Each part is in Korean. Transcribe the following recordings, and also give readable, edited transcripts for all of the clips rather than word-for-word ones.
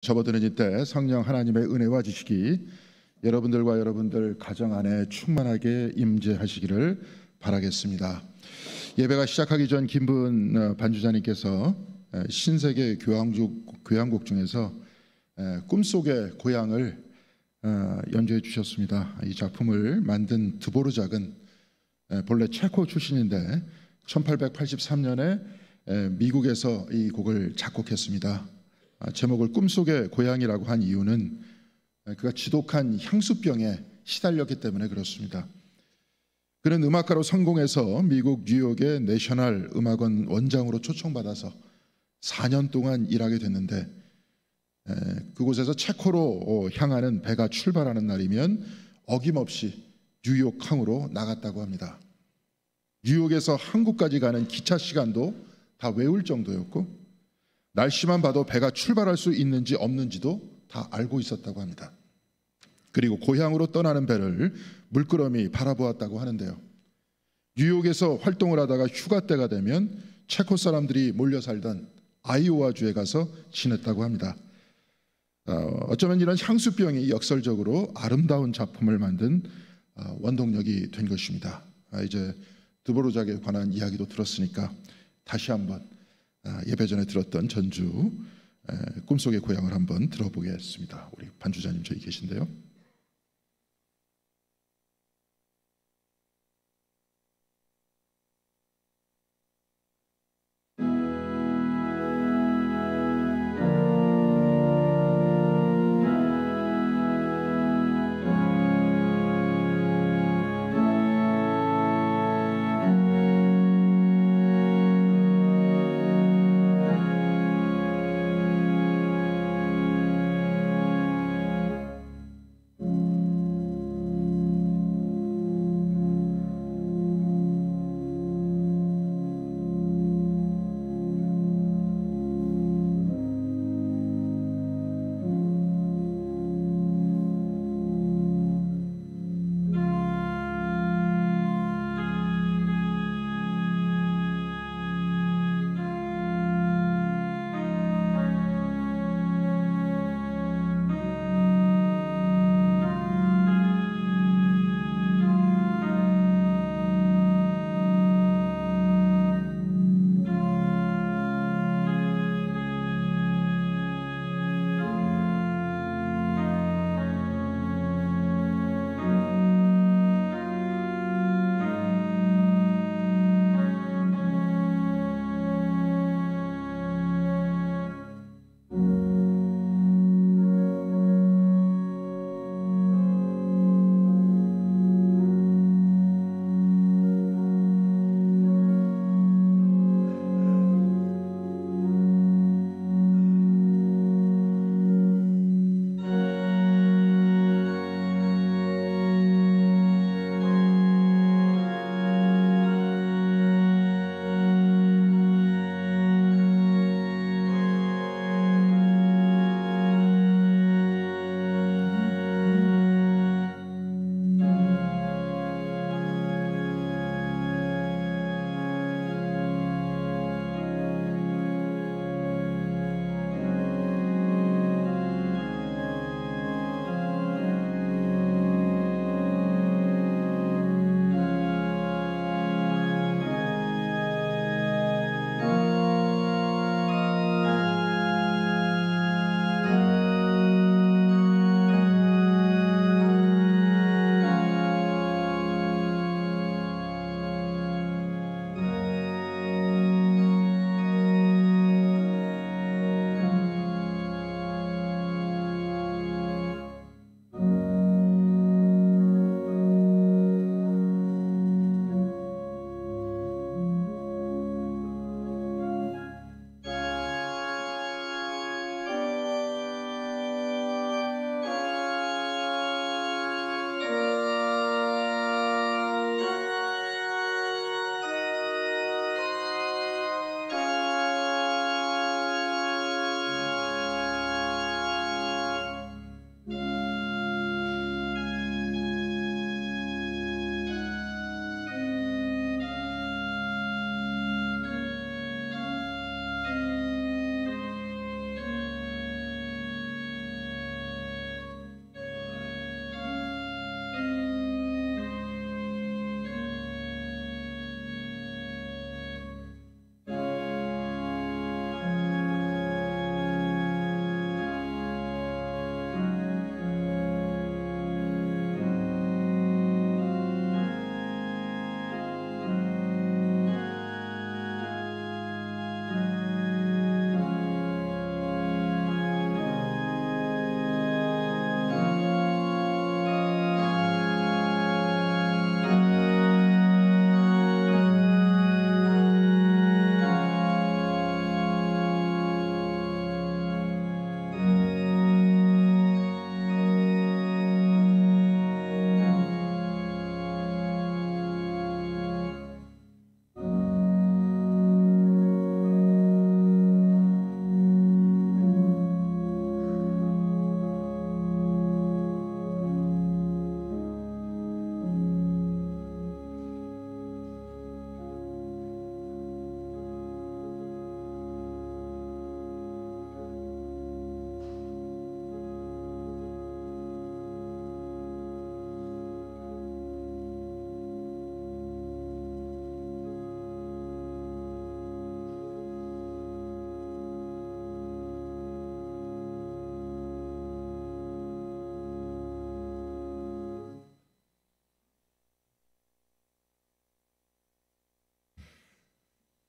접어드는 이때 성령 하나님의 은혜와 지식이 여러분들과 여러분들 가정 안에 충만하게 임재하시기를 바라겠습니다. 예배가 시작하기 전 김분 반주자님께서 신세계 교향곡 중에서 꿈속의 고향을 연주해 주셨습니다. 이 작품을 만든 드보르작은 본래 체코 출신인데 1883년에 미국에서 이 곡을 작곡했습니다. 제목을 꿈속의 고향이라고 한 이유는 그가 지독한 향수병에 시달렸기 때문에 그렇습니다. 그는 음악가로 성공해서 미국 뉴욕의 내셔널 음악원 원장으로 초청받아서 4년 동안 일하게 됐는데 그곳에서 체코로 향하는 배가 출발하는 날이면 어김없이 뉴욕항으로 나갔다고 합니다. 뉴욕에서 한국까지 가는 기차 시간도 다 외울 정도였고 날씨만 봐도 배가 출발할 수 있는지 없는지도 다 알고 있었다고 합니다. 그리고 고향으로 떠나는 배를 물끄러미 바라보았다고 하는데요. 뉴욕에서 활동을 하다가 휴가 때가 되면 체코 사람들이 몰려 살던 아이오와주에 가서 지냈다고 합니다. 어쩌면 이런 향수병이 역설적으로 아름다운 작품을 만든 원동력이 된 것입니다. 이제 드보르작에 관한 이야기도 들었으니까 다시 한번 예배 전에 들었던 전주 꿈속의 고향을 한번 들어보겠습니다. 우리 반주자님 저기 계신데요.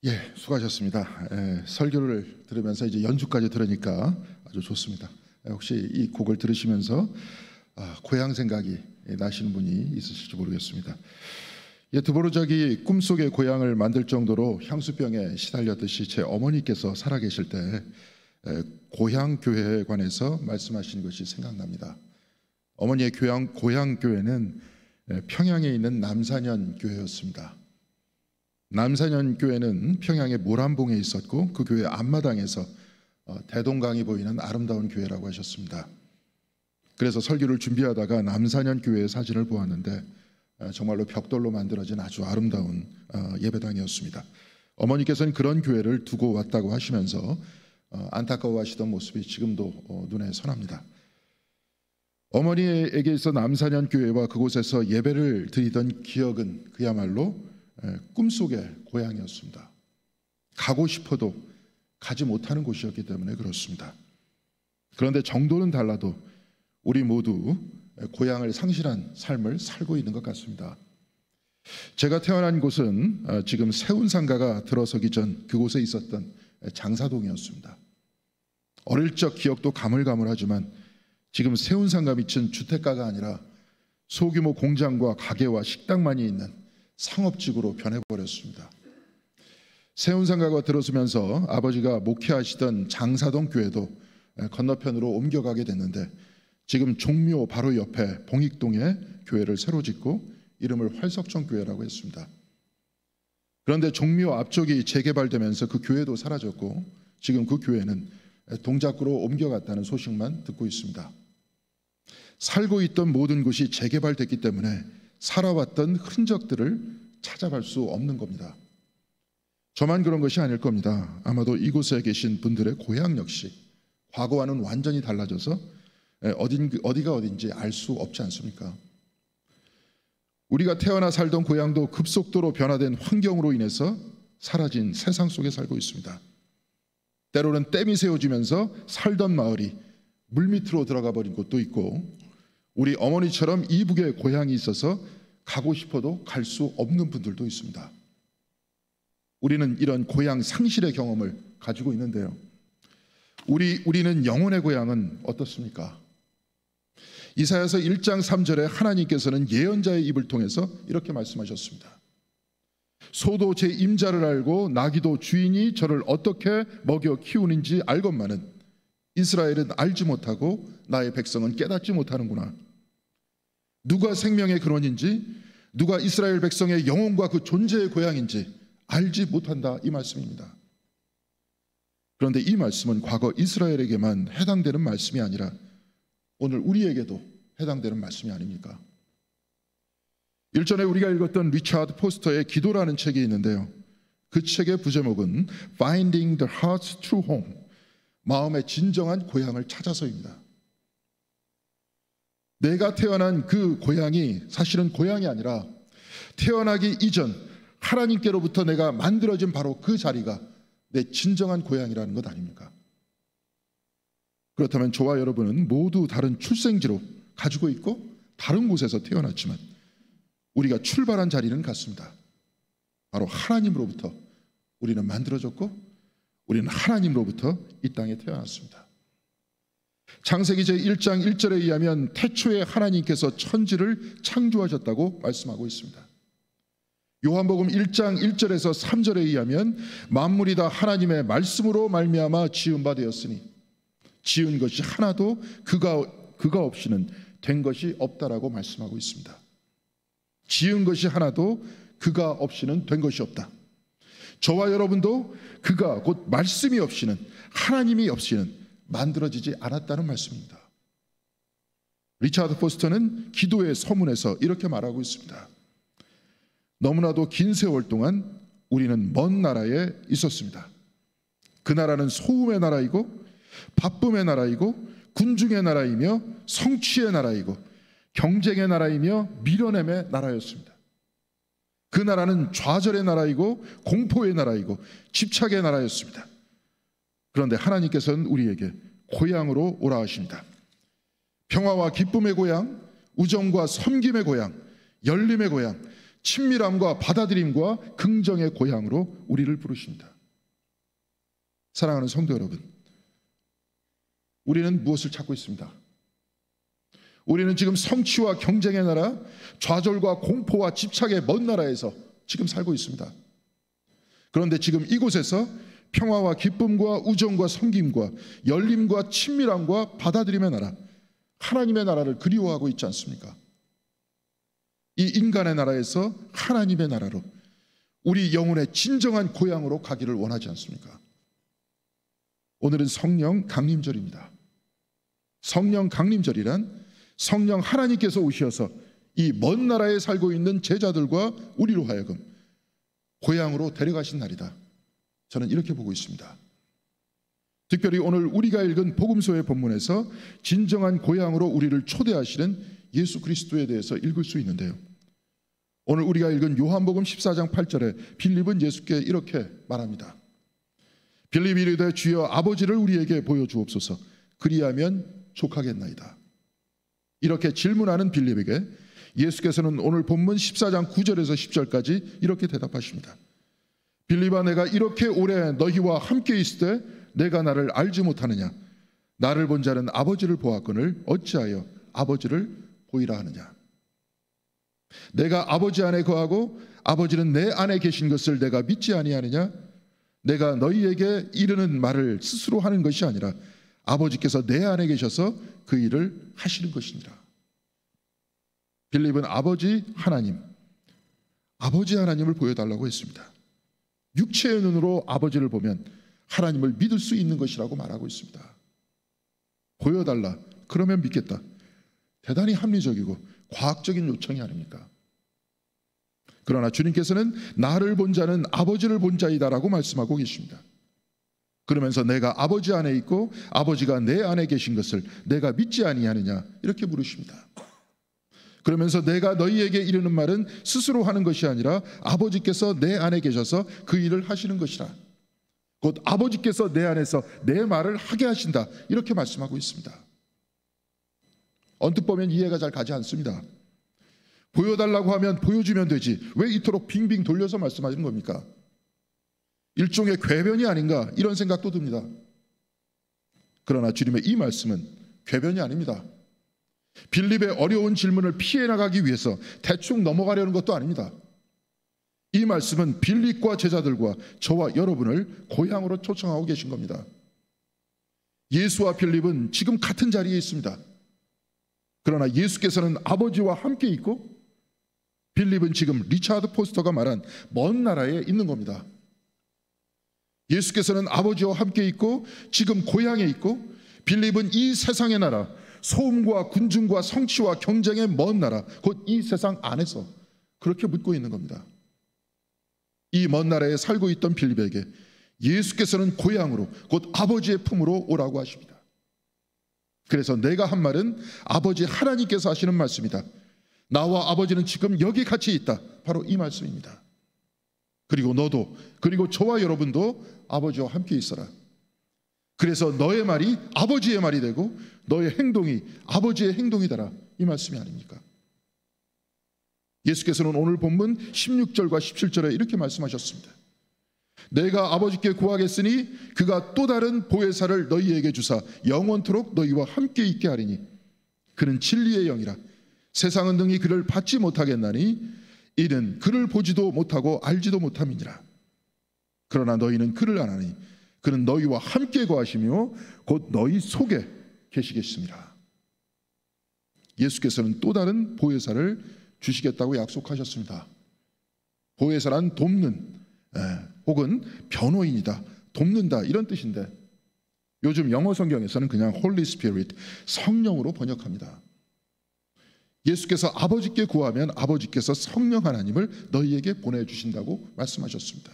예, 수고하셨습니다. 설교를 들으면서 이제 연주까지 들으니까 아주 좋습니다. 혹시 이 곡을 들으시면서 고향 생각이 나시는 분이 있으실지 모르겠습니다. 드보르작이 꿈속에 고향을 만들 정도로 향수병에 시달렸듯이 제 어머니께서 살아계실 때 고향 교회에 관해서 말씀하신 것이 생각납니다. 어머니의 고향 교회는 평양에 있는 남산현 교회였습니다. 남산현 교회는 평양의 모란봉에 있었고 그 교회 앞마당에서 대동강이 보이는 아름다운 교회라고 하셨습니다. 그래서 설교를 준비하다가 남산현 교회의 사진을 보았는데 정말로 벽돌로 만들어진 아주 아름다운 예배당이었습니다. 어머니께서는 그런 교회를 두고 왔다고 하시면서 안타까워하시던 모습이 지금도 눈에 선합니다. 어머니에게 있어 남산현 교회와 그곳에서 예배를 드리던 기억은 그야말로 꿈속의 고향이었습니다. 가고 싶어도 가지 못하는 곳이었기 때문에 그렇습니다. 그런데 정도는 달라도 우리 모두 고향을 상실한 삶을 살고 있는 것 같습니다. 제가 태어난 곳은 지금 세운상가가 들어서기 전 그곳에 있었던 장사동이었습니다. 어릴 적 기억도 가물가물하지만 지금 세운상가 밑은 주택가가 아니라 소규모 공장과 가게와 식당만이 있는 상업지구로 변해버렸습니다. 세운상가가 들어서면서 아버지가 목회하시던 장사동 교회도 건너편으로 옮겨가게 됐는데 지금 종묘 바로 옆에 봉익동에 교회를 새로 짓고 이름을 활석정교회라고 했습니다. 그런데 종묘 앞쪽이 재개발되면서 그 교회도 사라졌고 지금 그 교회는 동작구로 옮겨갔다는 소식만 듣고 있습니다. 살고 있던 모든 곳이 재개발됐기 때문에 살아왔던 흔적들을 찾아갈 수 없는 겁니다. 저만 그런 것이 아닐 겁니다. 아마도 이곳에 계신 분들의 고향 역시 과거와는 완전히 달라져서 어디가 어딘지 알 수 없지 않습니까? 우리가 태어나 살던 고향도 급속도로 변화된 환경으로 인해서 사라진 세상 속에 살고 있습니다. 때로는 댐이 세워지면서 살던 마을이 물밑으로 들어가 버린 곳도 있고 우리 어머니처럼 이북에 고향이 있어서 가고 싶어도 갈 수 없는 분들도 있습니다. 우리는 이런 고향 상실의 경험을 가지고 있는데요. 우리는 영혼의 고향은 어떻습니까? 이사야서 1장 3절에 하나님께서는 예언자의 입을 통해서 이렇게 말씀하셨습니다. 소도 제 임자를 알고 나귀도 주인이 저를 어떻게 먹여 키우는지 알건만은 이스라엘은 알지 못하고 나의 백성은 깨닫지 못하는구나. 누가 생명의 근원인지 누가 이스라엘 백성의 영혼과 그 존재의 고향인지 알지 못한다, 이 말씀입니다. 그런데 이 말씀은 과거 이스라엘에게만 해당되는 말씀이 아니라 오늘 우리에게도 해당되는 말씀이 아닙니까? 일전에 우리가 읽었던 리차드 포스터의 기도라는 책이 있는데요. 그 책의 부제목은 Finding the Heart's True Home, 마음의 진정한 고향을 찾아서입니다. 내가 태어난 그 고향이 사실은 고향이 아니라 태어나기 이전 하나님께로부터 내가 만들어진 바로 그 자리가 내 진정한 고향이라는 것 아닙니까? 그렇다면 저와 여러분은 모두 다른 출생지로 가지고 있고 다른 곳에서 태어났지만 우리가 출발한 자리는 같습니다. 바로 하나님으로부터 우리는 만들어졌고 우리는 하나님으로부터 이 땅에 태어났습니다. 창세기 제1장 1절에 의하면 태초에 하나님께서 천지를 창조하셨다고 말씀하고 있습니다. 요한복음 1장 1절에서 3절에 의하면 만물이 다 하나님의 말씀으로 말미암아 지은 바 되었으니 지은 것이 하나도 그가 없이는 된 것이 없다라고 말씀하고 있습니다. 지은 것이 하나도 그가 없이는 된 것이 없다. 저와 여러분도 그가 곧 말씀이 없이는, 하나님이 없이는 만들어지지 않았다는 말씀입니다. 리차드 포스터는 기도의 서문에서 이렇게 말하고 있습니다. 너무나도 긴 세월 동안 우리는 먼 나라에 있었습니다. 그 나라는 소음의 나라이고 바쁨의 나라이고 군중의 나라이며 성취의 나라이고 경쟁의 나라이며 밀어냄의 나라였습니다. 그 나라는 좌절의 나라이고 공포의 나라이고 집착의 나라였습니다. 그런데 하나님께서는 우리에게 고향으로 오라 하십니다. 평화와 기쁨의 고향, 우정과 섬김의 고향, 열림의 고향, 친밀함과 받아들임과 긍정의 고향으로 우리를 부르십니다. 사랑하는 성도 여러분, 우리는 무엇을 찾고 있습니다? 우리는 지금 성취와 경쟁의 나라, 좌절과 공포와 집착의 먼 나라에서 지금 살고 있습니다. 그런데 지금 이곳에서 평화와 기쁨과 우정과 섬김과 열림과 친밀함과 받아들임의 나라, 하나님의 나라를 그리워하고 있지 않습니까? 이 인간의 나라에서 하나님의 나라로, 우리 영혼의 진정한 고향으로 가기를 원하지 않습니까? 오늘은 성령 강림절입니다. 성령 강림절이란 성령 하나님께서 오셔서 이 먼 나라에 살고 있는 제자들과 우리로 하여금 고향으로 데려가신 날이다. 저는 이렇게 보고 있습니다. 특별히 오늘 우리가 읽은 복음서의 본문에서 진정한 고향으로 우리를 초대하시는 예수 그리스도에 대해서 읽을 수 있는데요. 오늘 우리가 읽은 요한복음 14장 8절에 빌립은 예수께 이렇게 말합니다. 빌립이 이르되 주여 아버지를 우리에게 보여주옵소서. 그리하면 족하겠나이다. 이렇게 질문하는 빌립에게 예수께서는 오늘 본문 14장 9절에서 10절까지 이렇게 대답하십니다. 빌립아, 내가 이렇게 오래 너희와 함께 있을 때 내가 나를 알지 못하느냐? 나를 본 자는 아버지를 보았거늘 어찌하여 아버지를 보이라 하느냐? 내가 아버지 안에 거하고 아버지는 내 안에 계신 것을 내가 믿지 아니하느냐? 내가 너희에게 이르는 말을 스스로 하는 것이 아니라 아버지께서 내 안에 계셔서 그 일을 하시는 것이니라. 빌립은 아버지 하나님, 아버지 하나님을 보여달라고 했습니다. 육체의 눈으로 아버지를 보면 하나님을 믿을 수 있는 것이라고 말하고 있습니다. 보여달라, 그러면 믿겠다. 대단히 합리적이고 과학적인 요청이 아닙니까? 그러나 주님께서는 나를 본 자는 아버지를 본 자이다라고 말씀하고 계십니다. 그러면서 내가 아버지 안에 있고 아버지가 내 안에 계신 것을 내가 믿지 아니하느냐 이렇게 물으십니다. 그러면서 내가 너희에게 이르는 말은 스스로 하는 것이 아니라 아버지께서 내 안에 계셔서 그 일을 하시는 것이라. 곧 아버지께서 내 안에서 내 말을 하게 하신다 이렇게 말씀하고 있습니다. 언뜻 보면 이해가 잘 가지 않습니다. 보여달라고 하면 보여주면 되지 왜 이토록 빙빙 돌려서 말씀하시는 겁니까? 일종의 궤변이 아닌가 이런 생각도 듭니다. 그러나 주님의 이 말씀은 궤변이 아닙니다. 빌립의 어려운 질문을 피해 나가기 위해서 대충 넘어가려는 것도 아닙니다. 이 말씀은 빌립과 제자들과 저와 여러분을 고향으로 초청하고 계신 겁니다. 예수와 빌립은 지금 같은 자리에 있습니다. 그러나 예수께서는 아버지와 함께 있고 빌립은 지금 리차드 포스터가 말한 먼 나라에 있는 겁니다. 예수께서는 아버지와 함께 있고 지금 고향에 있고 빌립은 이 세상의 나라, 소음과 군중과 성취와 경쟁의 먼 나라, 곧 이 세상 안에서 그렇게 묻고 있는 겁니다. 이 먼 나라에 살고 있던 빌립에게 예수께서는 고향으로 곧 아버지의 품으로 오라고 하십니다. 그래서 내가 한 말은 아버지 하나님께서 하시는 말씀이다. 나와 아버지는 지금 여기 같이 있다. 바로 이 말씀입니다. 그리고 너도 그리고 저와 여러분도 아버지와 함께 있어라. 그래서 너의 말이 아버지의 말이 되고 너의 행동이 아버지의 행동이 되라. 이 말씀이 아닙니까? 예수께서는 오늘 본문 16절과 17절에 이렇게 말씀하셨습니다. 내가 아버지께 구하겠으니 그가 또 다른 보혜사를 너희에게 주사 영원토록 너희와 함께 있게 하리니 그는 진리의 영이라. 세상은 능히 그를 받지 못하겠나니 이는 그를 보지도 못하고 알지도 못함이니라. 그러나 너희는 그를 아나니 그는 너희와 함께 거하시며 곧 너희 속에 계시겠습니다. 예수께서는 또 다른 보혜사를 주시겠다고 약속하셨습니다. 보혜사란 돕는 혹은 변호인이다, 돕는다 이런 뜻인데 요즘 영어 성경에서는 그냥 Holy Spirit, 성령으로 번역합니다. 예수께서 아버지께 구하면 아버지께서 성령 하나님을 너희에게 보내주신다고 말씀하셨습니다.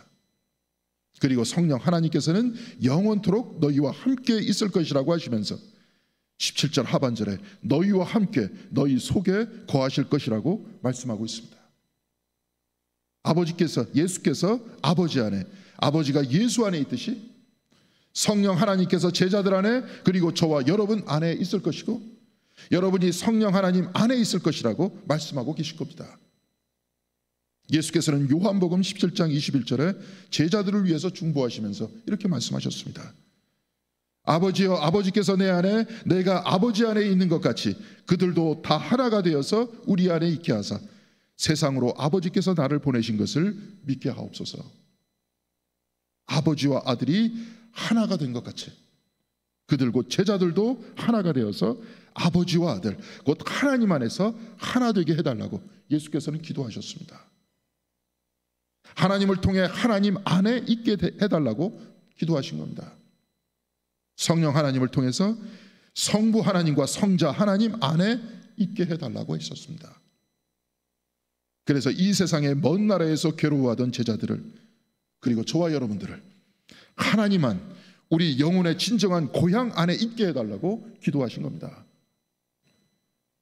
그리고 성령 하나님께서는 영원토록 너희와 함께 있을 것이라고 하시면서 17절 하반절에 너희와 함께 너희 속에 거하실 것이라고 말씀하고 있습니다. 아버지께서, 예수께서 아버지 안에, 아버지가 예수 안에 있듯이 성령 하나님께서 제자들 안에 그리고 저와 여러분 안에 있을 것이고 여러분이 성령 하나님 안에 있을 것이라고 말씀하고 계실 겁니다. 예수께서는 요한복음 17장 21절에 제자들을 위해서 중보하시면서 이렇게 말씀하셨습니다. 아버지여, 아버지께서 내 안에, 내가 아버지 안에 있는 것 같이 그들도 다 하나가 되어서 우리 안에 있게 하사 세상으로 아버지께서 나를 보내신 것을 믿게 하옵소서. 아버지와 아들이 하나가 된 것 같이 그들 곧 제자들도 하나가 되어서 아버지와 아들 곧 하나님 안에서 하나 되게 해달라고 예수께서는 기도하셨습니다. 하나님을 통해 하나님 안에 있게 해달라고 기도하신 겁니다. 성령 하나님을 통해서 성부 하나님과 성자 하나님 안에 있게 해달라고 했었습니다. 그래서 이 세상의 먼 나라에서 괴로워하던 제자들을, 그리고 저와 여러분들을 하나님 안, 우리 영혼의 진정한 고향 안에 있게 해달라고 기도하신 겁니다.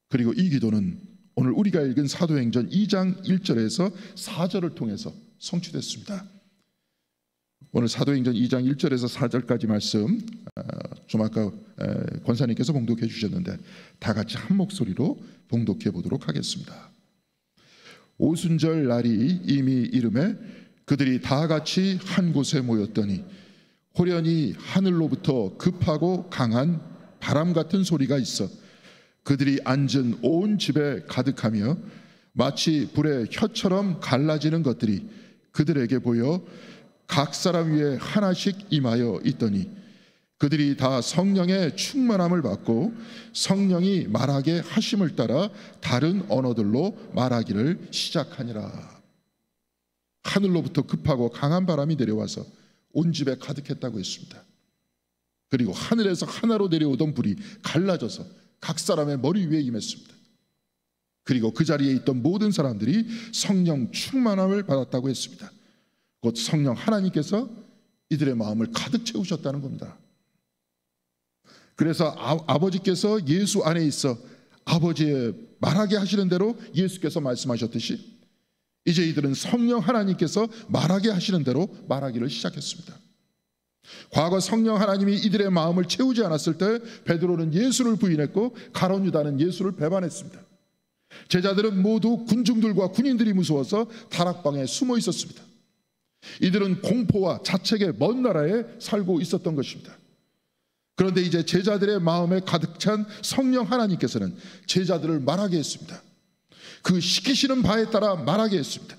그리고 이 기도는 오늘 우리가 읽은 사도행전 2장 1절에서 4절을 통해서 성취됐습니다. 오늘 사도행전 2장 1절에서 4절까지 말씀 좀 아까 권사님께서 봉독해 주셨는데 다 같이 한 목소리로 봉독해 보도록 하겠습니다. 오순절 날이 이미 이름에 그들이 다 같이 한 곳에 모였더니 호련히 하늘로부터 급하고 강한 바람 같은 소리가 있어 그들이 앉은 온 집에 가득하며 마치 불의 혀처럼 갈라지는 것들이 그들에게 보여 각 사람 위에 하나씩 임하여 있더니 그들이 다 성령의 충만함을 받고 성령이 말하게 하심을 따라 다른 언어들로 말하기를 시작하니라. 하늘로부터 급하고 강한 바람이 내려와서 온 집에 가득했다고 했습니다. 그리고 하늘에서 하나로 내려오던 불이 갈라져서 각 사람의 머리 위에 임했습니다. 그리고 그 자리에 있던 모든 사람들이 성령 충만함을 받았다고 했습니다. 곧 성령 하나님께서 이들의 마음을 가득 채우셨다는 겁니다. 그래서 아버지께서 예수 안에 있어 아버지의 말하게 하시는 대로 예수께서 말씀하셨듯이 이제 이들은 성령 하나님께서 말하게 하시는 대로 말하기를 시작했습니다. 과거 성령 하나님이 이들의 마음을 채우지 않았을 때 베드로는 예수를 부인했고 가룟 유다는 예수를 배반했습니다. 제자들은 모두 군중들과 군인들이 무서워서 다락방에 숨어 있었습니다. 이들은 공포와 자책의 먼 나라에 살고 있었던 것입니다. 그런데 이제 제자들의 마음에 가득 찬 성령 하나님께서는 제자들을 말하게 했습니다. 그 시키시는 바에 따라 말하게 했습니다.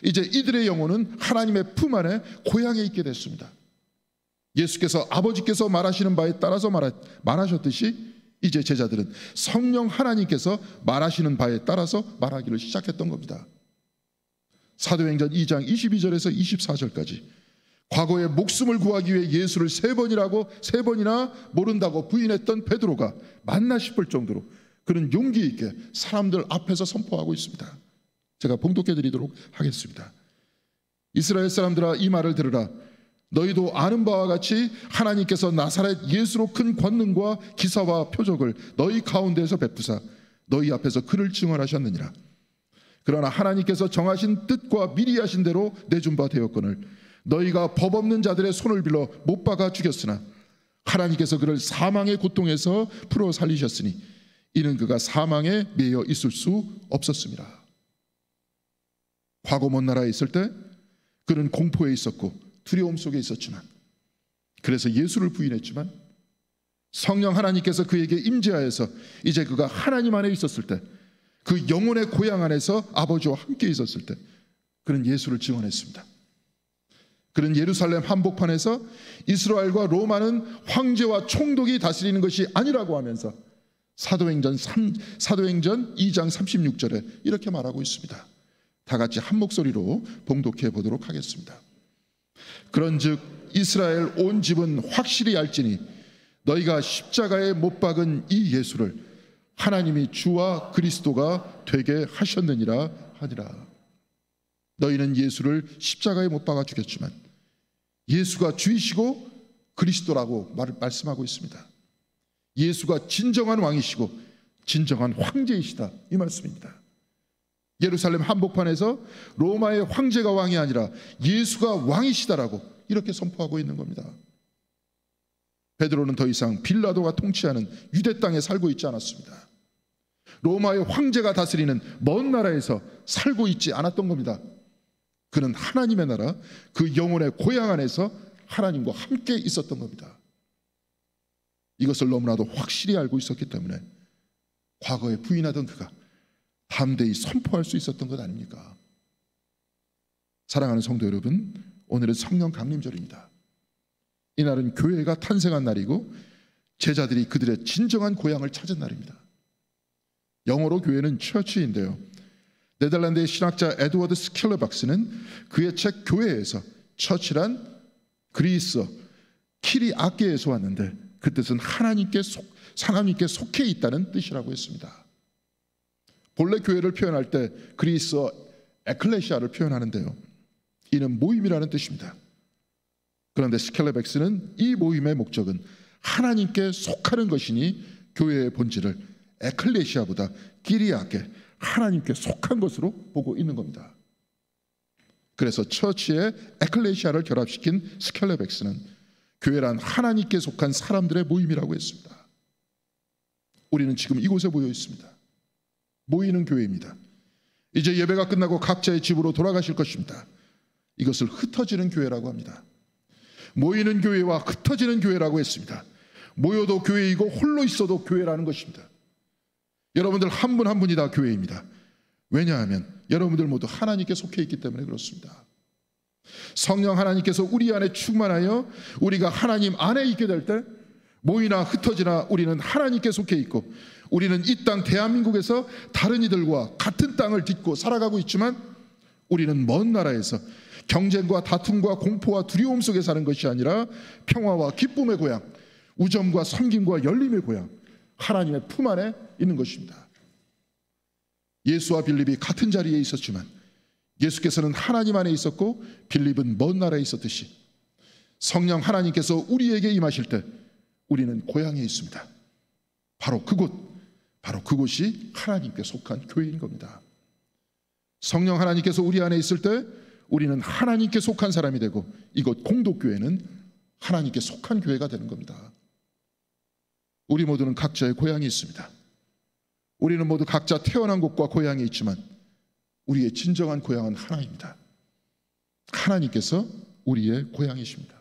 이제 이들의 영혼은 하나님의 품 안에 고향에 있게 됐습니다. 예수께서 아버지께서 말하시는 바에 따라서 말하셨듯이 이제 제자들은 성령 하나님께서 말하시는 바에 따라서 말하기를 시작했던 겁니다. 사도행전 2장 22절에서 24절까지 과거에 목숨을 구하기 위해 예수를 세 번이나 모른다고 부인했던 베드로가 맞나 싶을 정도로 그는 용기 있게 사람들 앞에서 선포하고 있습니다. 제가 봉독해 드리도록 하겠습니다. 이스라엘 사람들아, 이 말을 들으라. 너희도 아는 바와 같이 하나님께서 나사렛 예수로 큰 권능과 기사와 표적을 너희 가운데에서 베푸사 너희 앞에서 그를 증언하셨느니라. 그러나 하나님께서 정하신 뜻과 미리 하신 대로 내준 바 되었거늘 너희가 법 없는 자들의 손을 빌어 못 박아 죽였으나 하나님께서 그를 사망의 고통에서 풀어 살리셨으니 이는 그가 사망에 매여 있을 수 없었습니다. 과거 먼 나라에 있을 때 그는 공포에 있었고 두려움 속에 있었지만, 그래서 예수를 부인했지만 성령 하나님께서 그에게 임재하여서 이제 그가 하나님 안에 있었을 때, 그 영혼의 고향 안에서 아버지와 함께 있었을 때 그는 예수를 증언했습니다. 그는 예루살렘 한복판에서 이스라엘과 로마는 황제와 총독이 다스리는 것이 아니라고 하면서 사도행전 2장 36절에 이렇게 말하고 있습니다. 다 같이 한 목소리로 봉독해 보도록 하겠습니다. 그런즉 이스라엘 온 집은 확실히 알지니 너희가 십자가에 못 박은 이 예수를 하나님이 주와 그리스도가 되게 하셨느니라 하니라. 너희는 예수를 십자가에 못 박아 죽였지만 예수가 주이시고 그리스도라고 말씀하고 있습니다. 예수가 진정한 왕이시고 진정한 황제이시다, 이 말씀입니다. 예루살렘 한복판에서 로마의 황제가 왕이 아니라 예수가 왕이시다라고 이렇게 선포하고 있는 겁니다. 베드로는 더 이상 빌라도가 통치하는 유대 땅에 살고 있지 않았습니다. 로마의 황제가 다스리는 먼 나라에서 살고 있지 않았던 겁니다. 그는 하나님의 나라, 그 영혼의 고향 안에서 하나님과 함께 있었던 겁니다. 이것을 너무나도 확실히 알고 있었기 때문에 과거에 부인하던 그가 담대히 선포할 수 있었던 것 아닙니까? 사랑하는 성도 여러분, 오늘은 성령 강림절입니다. 이날은 교회가 탄생한 날이고 제자들이 그들의 진정한 고향을 찾은 날입니다. 영어로 교회는 처치인데요, 네덜란드의 신학자 에드워드 스킬러박스는 그의 책 교회에서 처치란 그리스어 키리아케에서 왔는데 그 뜻은 하나님께 속해 있다는 뜻이라고 했습니다. 본래 교회를 표현할 때 그리스어 에클레시아를 표현하는데요, 이는 모임이라는 뜻입니다. 그런데 스켈레백스는 이 모임의 목적은 하나님께 속하는 것이니 교회의 본질을 에클레시아보다 끼리아게 하나님께 속한 것으로 보고 있는 겁니다. 그래서 처치에 에클레시아를 결합시킨 스켈레백스는 교회란 하나님께 속한 사람들의 모임이라고 했습니다. 우리는 지금 이곳에 모여 있습니다. 모이는 교회입니다. 이제 예배가 끝나고 각자의 집으로 돌아가실 것입니다. 이것을 흩어지는 교회라고 합니다. 모이는 교회와 흩어지는 교회라고 했습니다. 모여도 교회이고 홀로 있어도 교회라는 것입니다. 여러분들 한 분 한 분이 다 교회입니다. 왜냐하면 여러분들 모두 하나님께 속해 있기 때문에 그렇습니다. 성령 하나님께서 우리 안에 충만하여 우리가 하나님 안에 있게 될 때 모이나 흩어지나 우리는 하나님께 속해 있고, 우리는 이 땅 대한민국에서 다른 이들과 같은 땅을 딛고 살아가고 있지만 우리는 먼 나라에서 경쟁과 다툼과 공포와 두려움 속에 사는 것이 아니라 평화와 기쁨의 고향, 우정과 섬김과 열림의 고향, 하나님의 품 안에 있는 것입니다. 예수와 빌립이 같은 자리에 있었지만 예수께서는 하나님 안에 있었고 빌립은 먼 나라에 있었듯이 성령 하나님께서 우리에게 임하실 때 우리는 고향에 있습니다. 바로 그곳이 하나님께 속한 교회인 겁니다. 성령 하나님께서 우리 안에 있을 때 우리는 하나님께 속한 사람이 되고 이곳 공동교회는 하나님께 속한 교회가 되는 겁니다. 우리 모두는 각자의 고향이 있습니다. 우리는 모두 각자 태어난 곳과 고향이 있지만 우리의 진정한 고향은 하나입니다. 하나님께서 우리의 고향이십니다.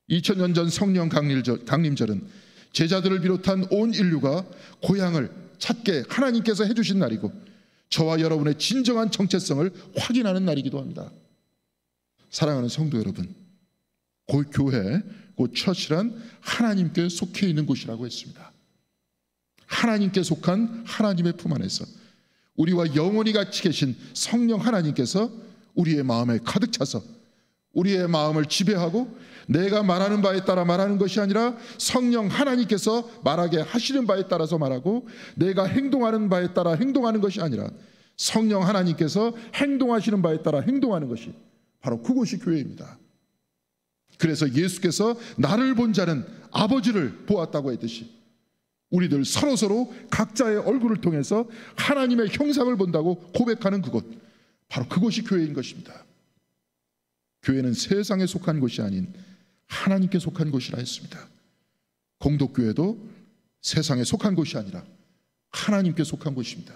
2000년 전 성령 강림절은 제자들을 비롯한 온 인류가 고향을 찾게 하나님께서 해주신 날이고 저와 여러분의 진정한 정체성을 확인하는 날이기도 합니다. 사랑하는 성도 여러분, 그 교회, 그 처치란 하나님께 속해 있는 곳이라고 했습니다. 하나님께 속한 하나님의 품 안에서 우리와 영원히 같이 계신 성령 하나님께서 우리의 마음에 가득 차서 우리의 마음을 지배하고 내가 말하는 바에 따라 말하는 것이 아니라 성령 하나님께서 말하게 하시는 바에 따라서 말하고 내가 행동하는 바에 따라 행동하는 것이 아니라 성령 하나님께서 행동하시는 바에 따라 행동하는 것이 바로 그곳이 교회입니다. 그래서 예수께서 나를 본 자는 아버지를 보았다고 했듯이 우리들 서로서로 각자의 얼굴을 통해서 하나님의 형상을 본다고 고백하는 그곳, 바로 그곳이 교회인 것입니다. 교회는 세상에 속한 곳이 아닌 하나님께 속한 곳이라 했습니다. 공동교회도 세상에 속한 곳이 아니라 하나님께 속한 곳입니다.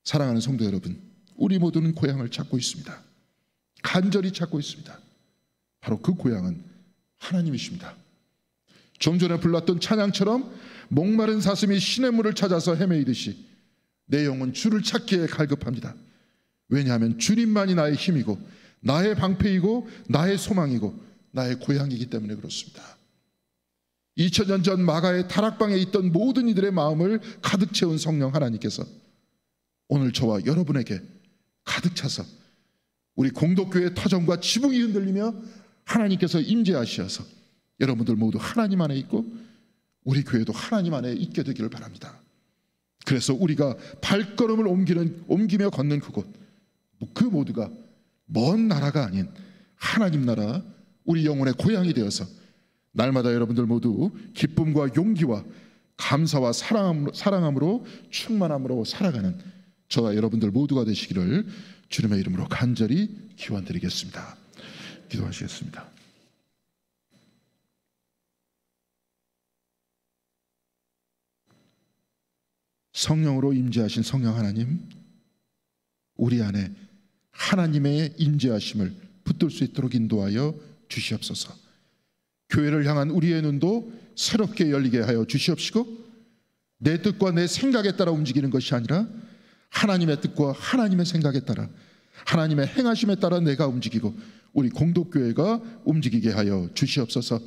사랑하는 성도 여러분, 우리 모두는 고향을 찾고 있습니다. 간절히 찾고 있습니다. 바로 그 고향은 하나님이십니다. 좀 전에 불렀던 찬양처럼 목마른 사슴이 시냇물을 찾아서 헤매이듯이 내 영혼 주를 찾기에 갈급합니다. 왜냐하면 주님만이 나의 힘이고 나의 방패이고 나의 소망이고 나의 고향이기 때문에 그렇습니다. 2000년 전 마가의 다락방에 있던 모든 이들의 마음을 가득 채운 성령 하나님께서 오늘 저와 여러분에게 가득 차서 우리 공동교회의 터전과 지붕이 흔들리며 하나님께서 임재하셔서 여러분들 모두 하나님 안에 있고 우리 교회도 하나님 안에 있게 되기를 바랍니다. 그래서 우리가 발걸음을 옮기며 걷는 그곳, 그 모두가 먼 나라가 아닌 하나님 나라, 우리 영혼의 고향이 되어서 날마다 여러분들 모두 기쁨과 용기와 감사와 사랑함으로 충만함으로 살아가는 저와 여러분들 모두가 되시기를 주님의 이름으로 간절히 기원드리겠습니다. 기도하시겠습니다. 성령으로 임재하신 성령 하나님, 우리 안에 하나님의 인재하심을 붙들 수 있도록 인도하여 주시옵소서. 교회를 향한 우리의 눈도 새롭게 열리게 하여 주시옵시고, 내 뜻과 내 생각에 따라 움직이는 것이 아니라 하나님의 뜻과 하나님의 생각에 따라, 하나님의 행하심에 따라 내가 움직이고 우리 공동교회가 움직이게 하여 주시옵소서.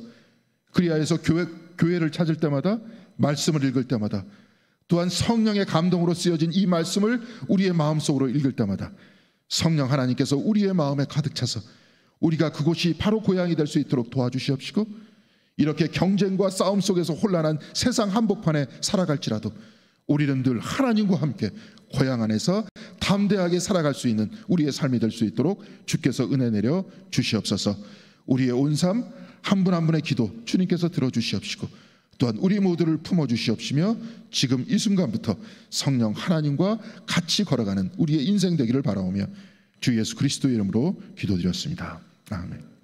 그리하여서 교회를 찾을 때마다, 말씀을 읽을 때마다, 또한 성령의 감동으로 쓰여진 이 말씀을 우리의 마음속으로 읽을 때마다 성령 하나님께서 우리의 마음에 가득 차서 우리가 그곳이 바로 고향이 될 수 있도록 도와주시옵시고, 이렇게 경쟁과 싸움 속에서 혼란한 세상 한복판에 살아갈지라도 우리는 늘 하나님과 함께 고향 안에서 담대하게 살아갈 수 있는 우리의 삶이 될 수 있도록 주께서 은혜 내려 주시옵소서. 우리의 온 삶 한 분 한 분의 기도 주님께서 들어주시옵시고, 또한 우리 모두를 품어주시옵시며 지금 이 순간부터 성령 하나님과 같이 걸어가는 우리의 인생 되기를 바라오며 주 예수 그리스도의 이름으로 기도드렸습니다. 아멘.